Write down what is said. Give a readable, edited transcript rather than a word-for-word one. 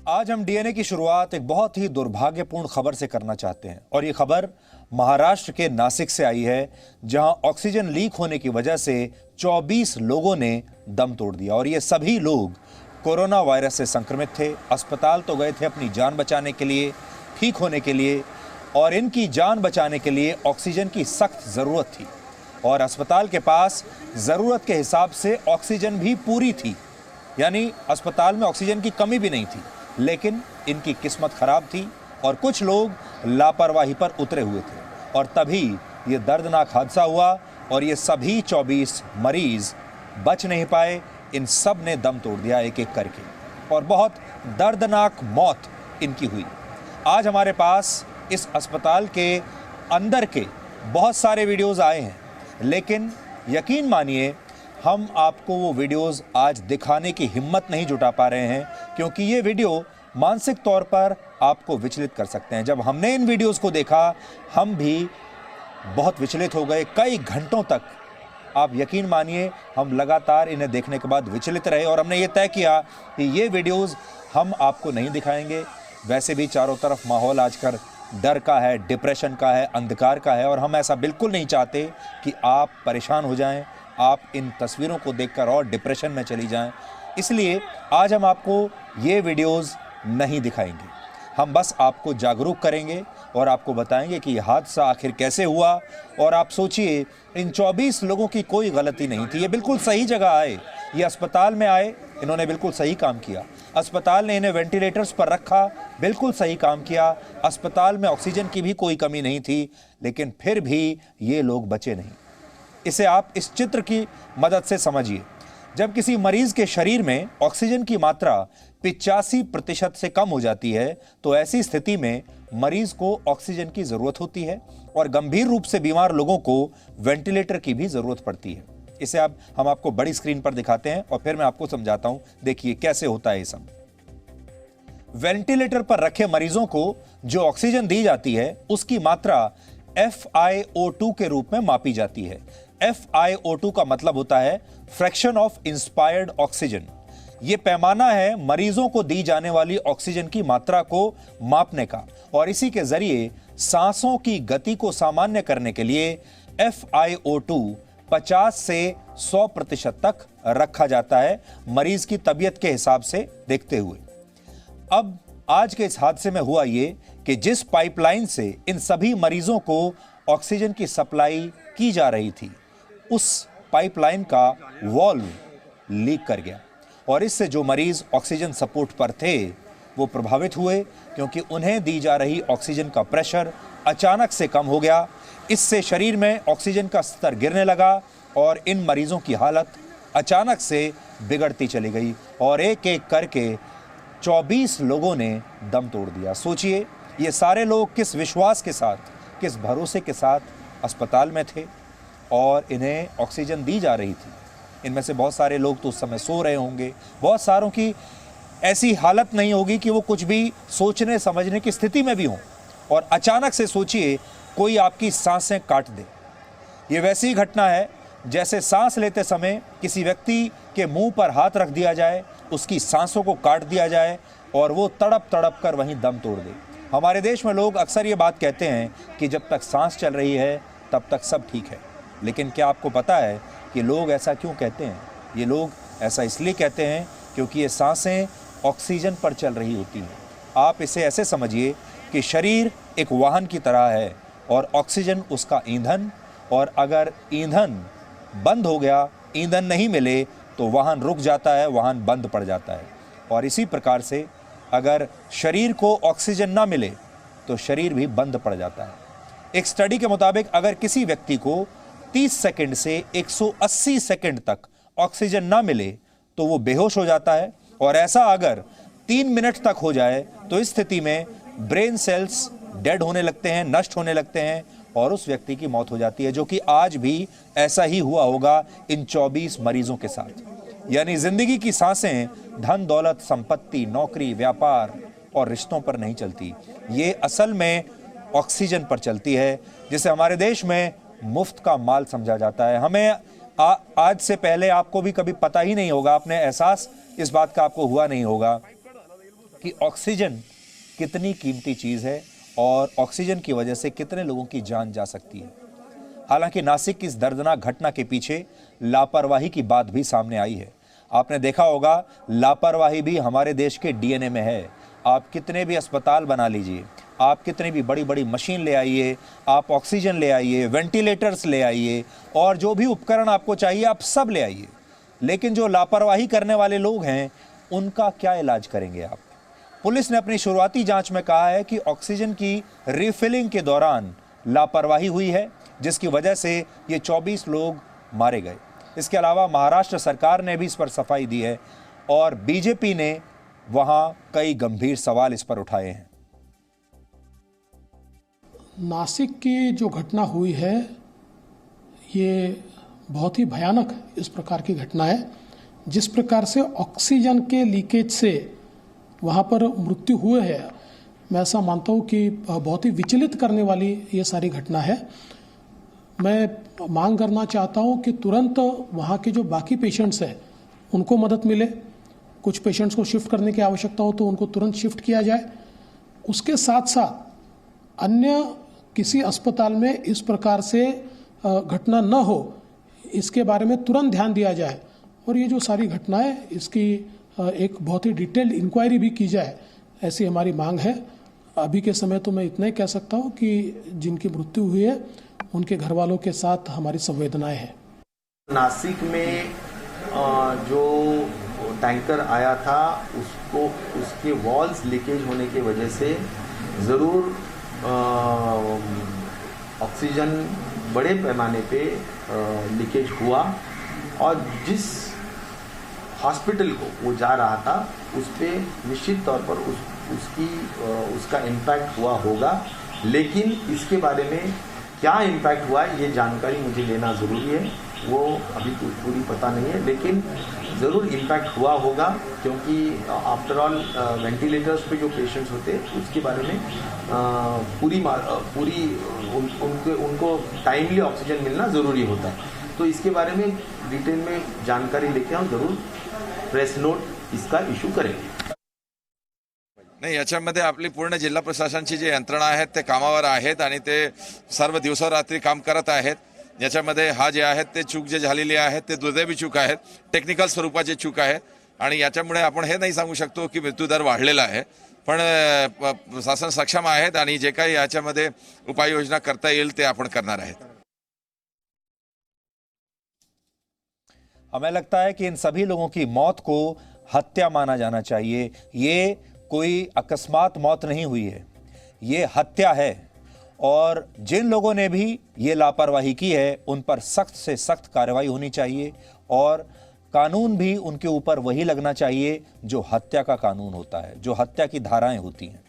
आज हम डीएनए की शुरुआत एक बहुत ही दुर्भाग्यपूर्ण खबर से करना चाहते हैं और ये खबर महाराष्ट्र के नासिक से आई है, जहां ऑक्सीजन लीक होने की वजह से 24 लोगों ने दम तोड़ दिया और ये सभी लोग कोरोना वायरस से संक्रमित थे। अस्पताल तो गए थे अपनी जान बचाने के लिए, ठीक होने के लिए, और इनकी जान बचाने के लिए ऑक्सीजन की सख्त ज़रूरत थी और अस्पताल के पास ज़रूरत के हिसाब से ऑक्सीजन भी पूरी थी, यानी अस्पताल में ऑक्सीजन की कमी भी नहीं थी। लेकिन इनकी किस्मत खराब थी और कुछ लोग लापरवाही पर उतरे हुए थे और तभी ये दर्दनाक हादसा हुआ और ये सभी 24 मरीज बच नहीं पाए। इन सब ने दम तोड़ दिया एक एक करके और बहुत दर्दनाक मौत इनकी हुई। आज हमारे पास इस अस्पताल के अंदर के बहुत सारे वीडियोस आए हैं, लेकिन यकीन मानिए हम आपको वो वीडियोस आज दिखाने की हिम्मत नहीं जुटा पा रहे हैं, क्योंकि ये वीडियो मानसिक तौर पर आपको विचलित कर सकते हैं। जब हमने इन वीडियोस को देखा हम भी बहुत विचलित हो गए। कई घंटों तक आप यकीन मानिए हम लगातार इन्हें देखने के बाद विचलित रहे और हमने ये तय किया कि ये वीडियोस हम आपको नहीं दिखाएंगे। वैसे भी चारों तरफ माहौल आजकल डर का है, डिप्रेशन का है, अंधकार का है और हम ऐसा बिल्कुल नहीं चाहते कि आप परेशान हो जाएं, आप इन तस्वीरों को देखकर और डिप्रेशन में चली जाएं। इसलिए आज हम आपको ये वीडियोस नहीं दिखाएंगे। हम बस आपको जागरूक करेंगे और आपको बताएंगे कि यह हादसा आखिर कैसे हुआ। और आप सोचिए, इन 24 लोगों की कोई गलती नहीं थी। ये बिल्कुल सही जगह आए, ये अस्पताल में आए, इन्होंने बिल्कुल सही काम किया। अस्पताल ने इन्हें वेंटिलेटर्स पर रखा, बिल्कुल सही काम किया। अस्पताल में ऑक्सीजन की भी कोई कमी नहीं थी, लेकिन फिर भी ये लोग बचे नहीं। इसे आप इस चित्र की मदद से समझिए। जब किसी मरीज के शरीर में ऑक्सीजन की मात्रा 85% से कम हो जाती है तो ऐसी स्थिति में मरीज को ऑक्सीजन की जरूरत होती है और गंभीर रूप से बीमार लोगों को वेंटिलेटर की भी जरूरत पड़ती है। इसे हम आपको बड़ी स्क्रीन पर दिखाते हैं और फिर मैं आपको समझाता हूं। देखिए कैसे होता है ये सब। वेंटिलेटर पर रखे मरीजों को जो ऑक्सीजन दी जाती है उसकी मात्रा FiO2 के रूप में मापी जाती है। FiO2 का मतलब होता है फ्रैक्शन ऑफ इंस्पायर्ड ऑक्सीजन। यह पैमाना है मरीजों को दी जाने वाली ऑक्सीजन की मात्रा को मापने का और इसी के जरिए सांसों की गति को सामान्य करने के लिए FiO2 50 से 100% तक रखा जाता है, मरीज की तबीयत के हिसाब से देखते हुए। अब आज के इस हादसे में हुआ ये कि जिस पाइपलाइन से इन सभी मरीजों को ऑक्सीजन की सप्लाई की जा रही थी, उस पाइपलाइन का वॉल्व लीक कर गया और इससे जो मरीज ऑक्सीजन सपोर्ट पर थे वो प्रभावित हुए, क्योंकि उन्हें दी जा रही ऑक्सीजन का प्रेशर अचानक से कम हो गया। इससे शरीर में ऑक्सीजन का स्तर गिरने लगा और इन मरीजों की हालत अचानक से बिगड़ती चली गई और एक एक करके 24 लोगों ने दम तोड़ दिया। सोचिए, ये सारे लोग किस विश्वास के साथ, किस भरोसे के साथ अस्पताल में थे और इन्हें ऑक्सीजन दी जा रही थी। इनमें से बहुत सारे लोग तो उस समय सो रहे होंगे, बहुत सारों की ऐसी हालत नहीं होगी कि वो कुछ भी सोचने समझने की स्थिति में भी हों और अचानक से सोचिए कोई आपकी सांसें काट दे। ये वैसी घटना है जैसे सांस लेते समय किसी व्यक्ति के मुंह पर हाथ रख दिया जाए, उसकी सांसों को काट दिया जाए और वो तड़प तड़प कर वहीं दम तोड़ दे। हमारे देश में लोग अक्सर ये बात कहते हैं कि जब तक सांस चल रही है तब तक सब ठीक है, लेकिन क्या आपको पता है कि लोग ऐसा क्यों कहते हैं? ये लोग ऐसा इसलिए कहते हैं क्योंकि ये सांसें ऑक्सीजन पर चल रही होती हैं। आप इसे ऐसे समझिए कि शरीर एक वाहन की तरह है और ऑक्सीजन उसका ईंधन, और अगर ईंधन बंद हो गया, ईंधन नहीं मिले तो वाहन रुक जाता है, वाहन बंद पड़ जाता है। और इसी प्रकार से अगर शरीर को ऑक्सीजन ना मिले तो शरीर भी बंद पड़ जाता है। एक स्टडी के मुताबिक अगर किसी व्यक्ति को 30 सेकंड से 180 सेकंड तक ऑक्सीजन ना मिले तो वो बेहोश हो जाता है और ऐसा अगर 3 मिनट तक हो जाए तो इस स्थिति में ब्रेन सेल्स डेड होने लगते हैं, नष्ट होने लगते हैं और उस व्यक्ति की मौत हो जाती है, जो कि आज भी ऐसा ही हुआ होगा इन 24 मरीजों के साथ। यानी जिंदगी की सांसें धन दौलत, संपत्ति, नौकरी, व्यापार और रिश्तों पर नहीं चलती, ये असल में ऑक्सीजन पर चलती है, जिसे हमारे देश में मुफ्त का माल समझा जाता है। हमें आज से पहले आपको भी कभी पता ही नहीं होगा, आपने एहसास इस बात का आपको हुआ नहीं होगा कि ऑक्सीजन कितनी कीमती चीज़ है और ऑक्सीजन की वजह से कितने लोगों की जान जा सकती है। हालांकि नासिक की इस दर्दनाक घटना के पीछे लापरवाही की बात भी सामने आई है। आपने देखा होगा, लापरवाही भी हमारे देश के डीएनए में है। आप कितने भी अस्पताल बना लीजिए, आप कितनी भी बड़ी बड़ी मशीन ले आइए, आप ऑक्सीजन ले आइए, वेंटिलेटर्स ले आइए और जो भी उपकरण आपको चाहिए आप सब ले आइए, लेकिन जो लापरवाही करने वाले लोग हैं उनका क्या इलाज करेंगे आप? पुलिस ने अपनी शुरुआती जांच में कहा है कि ऑक्सीजन की रिफिलिंग के दौरान लापरवाही हुई है, जिसकी वजह से ये 24 लोग मारे गए। इसके अलावा महाराष्ट्र सरकार ने भी इस पर सफाई दी है और बीजेपी ने वहां कई गंभीर सवाल इस पर उठाए हैं। नासिक की जो घटना हुई है ये बहुत ही भयानक इस प्रकार की घटना है। जिस प्रकार से ऑक्सीजन के लीकेज से वहाँ पर मृत्यु हुए है, मैं ऐसा मानता हूँ कि बहुत ही विचलित करने वाली ये सारी घटना है। मैं मांग करना चाहता हूँ कि तुरंत वहाँ के जो बाकी पेशेंट्स हैं उनको मदद मिले। कुछ पेशेंट्स को शिफ्ट करने की आवश्यकता हो तो उनको तुरंत शिफ्ट किया जाए। उसके साथ साथ अन्य किसी अस्पताल में इस प्रकार से घटना न हो, इसके बारे में तुरंत ध्यान दिया जाए और ये जो सारी घटना है इसकी एक बहुत ही डिटेल्ड इंक्वायरी भी की जाए, ऐसी हमारी मांग है। अभी के समय तो मैं इतना ही कह सकता हूँ कि जिनकी मृत्यु हुई है उनके घर वालों के साथ हमारी संवेदनाएं हैं। नासिक में जो टैंकर आया था उसको उसके वॉल्स लीकेज होने की वजह से ज़रूर ऑक्सीजन बड़े पैमाने पे लीकेज हुआ और जिस हॉस्पिटल को वो जा रहा था उस पर निश्चित तौर पर उसका इम्पैक्ट हुआ होगा, लेकिन इसके बारे में क्या इम्पैक्ट हुआ है ये जानकारी मुझे लेना ज़रूरी है। वो अभी तो पूरी पता नहीं है, लेकिन ज़रूर इम्पैक्ट हुआ होगा क्योंकि आफ्टर ऑल वेंटिलेटर्स पे जो पेशेंट्स होते हैं उसके बारे में उनको टाइमली ऑक्सीजन मिलना ज़रूरी होता है। तो इसके बारे में डिटेल में जानकारी लेके हम ज़रूर प्रेस नोट इसका इशू करेंगे। नाही, याच्यामध्ये आपली पूर्ण जिल्हा प्रशासनाची जी यंत्रणा आहेत ते कामावर आहेत आणि ते सर्व दिवसरात्री काम करत आहेत। याच्यामध्ये हा जे आहेत ते चूक जे झालेली आहे ते दुर्दैवी चूक आहेत, टेक्निकल स्वरूपाची चूक आहे आणि याच्यामुळे आपण हे नाही सांगू शकतो की मृत्यूदर वाढलेला आहे, पण शासन सक्षम आहेत आणि जे काही याच्यामध्ये उपाययोजना करता येईल ते आपण करणार आहेत। हमें लगता है कि इन सभी लोगों की मौत को हत्या माना जाना चाहिए। ये कोई अकस्मात मौत नहीं हुई है, ये हत्या है और जिन लोगों ने भी ये लापरवाही की है उन पर सख्त से सख्त कार्रवाई होनी चाहिए और कानून भी उनके ऊपर वही लगना चाहिए जो हत्या का कानून होता है, जो हत्या की धाराएं होती हैं।